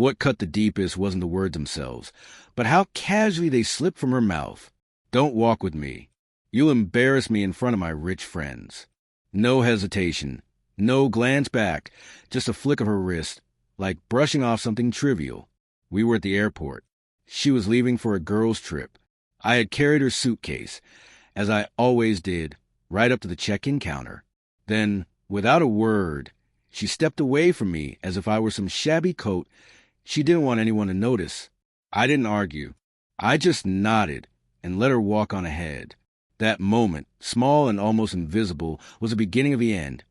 What cut the deepest wasn't the words themselves, but how casually they slipped from her mouth. "Don't walk with me. You'll embarrass me in front of my rich friends." No hesitation, no glance back, just a flick of her wrist, like brushing off something trivial. We were at the airport. She was leaving for a girls' trip. I had carried her suitcase, as I always did, right up to the check-in counter. Then, without a word, she stepped away from me as if I were some shabby coat she didn't want anyone to notice. I didn't argue. I just nodded and let her walk on ahead. That moment, small and almost invisible, was the beginning of the end.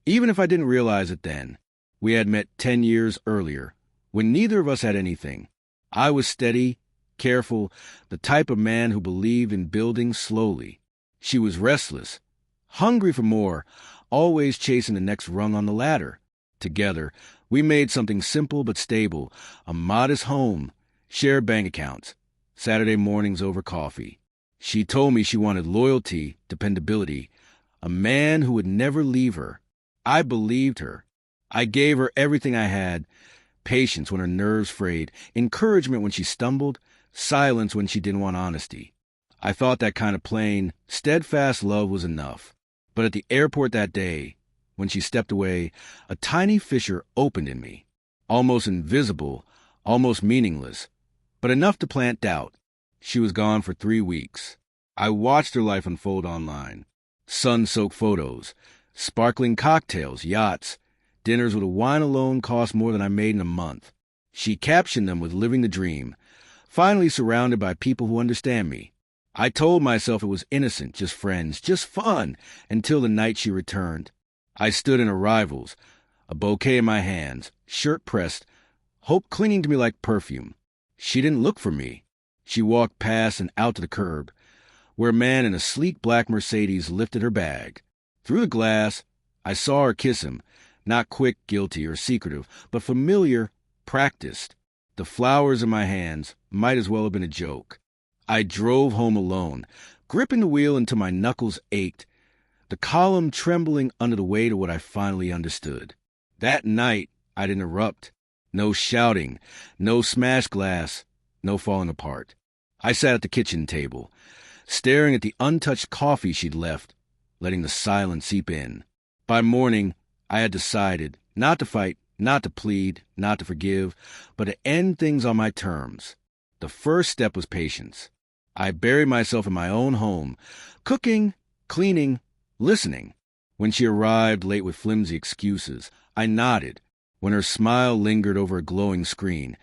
Even if I didn't realize it then, we had met 10 years earlier, when neither of us had anything. I was steady, careful, the type of man who believed in building slowly. She was restless, hungry for more, always chasing the next rung on the ladder. Together, we made something simple but stable, a modest home, shared bank accounts, Saturday mornings over coffee. She told me she wanted loyalty, dependability, a man who would never leave her. I believed her. I gave her everything I had, patience when her nerves frayed, encouragement when she stumbled, silence when she didn't want honesty. I thought that kind of plain, steadfast love was enough. But at the airport that day, when she stepped away, a tiny fissure opened in me, almost invisible, almost meaningless, but enough to plant doubt. She was gone for 3 weeks. I watched her life unfold online. Sun-soaked photos, sparkling cocktails, yachts, dinners where the wine alone cost more than I made in a month. She captioned them with living the dream, finally surrounded by people who understand me. I told myself it was innocent, just friends, just fun, until the night she returned. I stood in arrivals, a bouquet in my hands, shirt pressed, hope clinging to me like perfume. She didn't look for me. She walked past and out to the curb, where a man in a sleek black Mercedes lifted her bag. Through the glass, I saw her kiss him, not quick, guilty, or secretive, but familiar, practiced. The flowers in my hands might as well have been a joke. I drove home alone, gripping the wheel until my knuckles ached, the column trembling under the weight of what I finally understood. That night, I'd interrupt. No shouting, no smashed glass, no falling apart. I sat at the kitchen table, staring at the untouched coffee she'd left, letting the silence seep in. By morning, I had decided not to fight, not to plead, not to forgive, but to end things on my terms. The first step was patience. I buried myself in my own home, cooking, cleaning, listening. When she arrived late with flimsy excuses, I nodded. When her smile lingered over a glowing screen,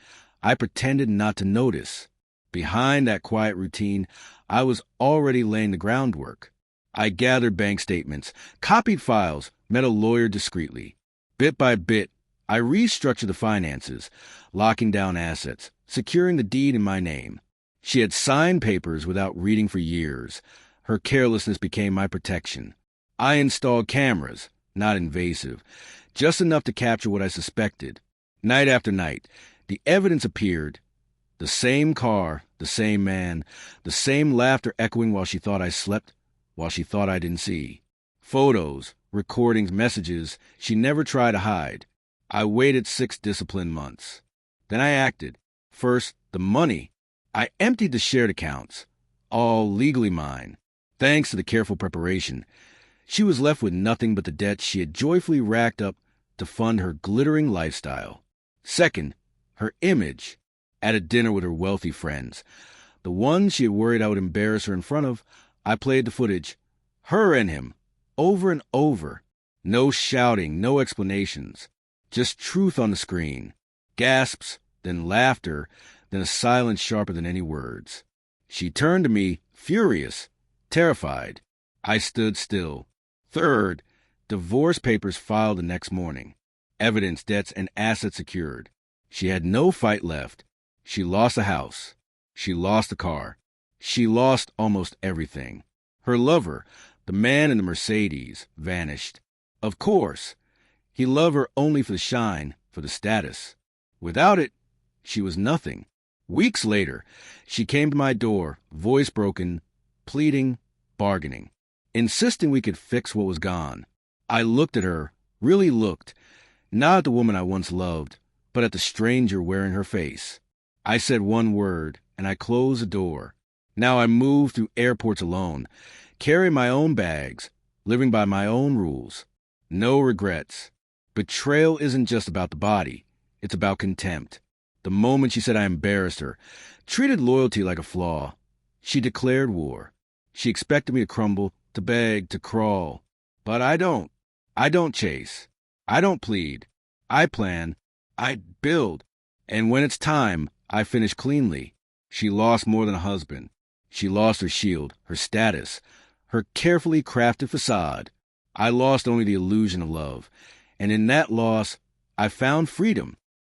I pretended not to notice. Behind that quiet routine, I was already laying the groundwork. I gathered bank statements, copied files, met a lawyer discreetly. Bit by bit, I restructured the finances, locking down assets, securing the deed in my name. She had signed papers without reading for years. Her carelessness became my protection. I installed cameras, not invasive, just enough to capture what I suspected. Night after night, the evidence appeared. The same car, the same man, the same laughter echoing while she thought I slept, while she thought I didn't see. Photos, recordings, messages she never tried to hide. I waited 6 disciplined months. Then I acted. First, the money. I emptied the shared accounts, all legally mine. Thanks to the careful preparation, she was left with nothing but the debt she had joyfully racked up to fund her glittering lifestyle. Second, her image. At a dinner with her wealthy friends, the ones she had worried I would embarrass her in front of, I played the footage, her and him, over and over. No shouting, no explanations, just truth on the screen. Gasps, then laughter, then a silence sharper than any words. She turned to me, furious, terrified. I stood still. Third, divorce papers filed the next morning. Evidence, debts, and assets secured. She had no fight left. She lost the house. She lost the car. She lost almost everything. Her lover, the man in the Mercedes, vanished. Of course, he loved her only for the shine, for the status. Without it, she was nothing. Weeks later, she came to my door, voice broken, pleading, bargaining, insisting we could fix what was gone. I looked at her, really looked, not at the woman I once loved, but at the stranger wearing her face. I said one word, and I closed the door. Now I move through airports alone, carry my own bags, living by my own rules. No regrets. Betrayal isn't just about the body. It's about contempt. The moment she said I embarrassed her, treated loyalty like a flaw, she declared war. She expected me to crumble, to beg, to crawl. But I don't. I don't chase. I don't plead. I plan. I build. And when it's time, I finish cleanly. She lost more than a husband. She lost her shield, her status, her carefully crafted facade. I lost only the illusion of love. And in that loss, I found freedom.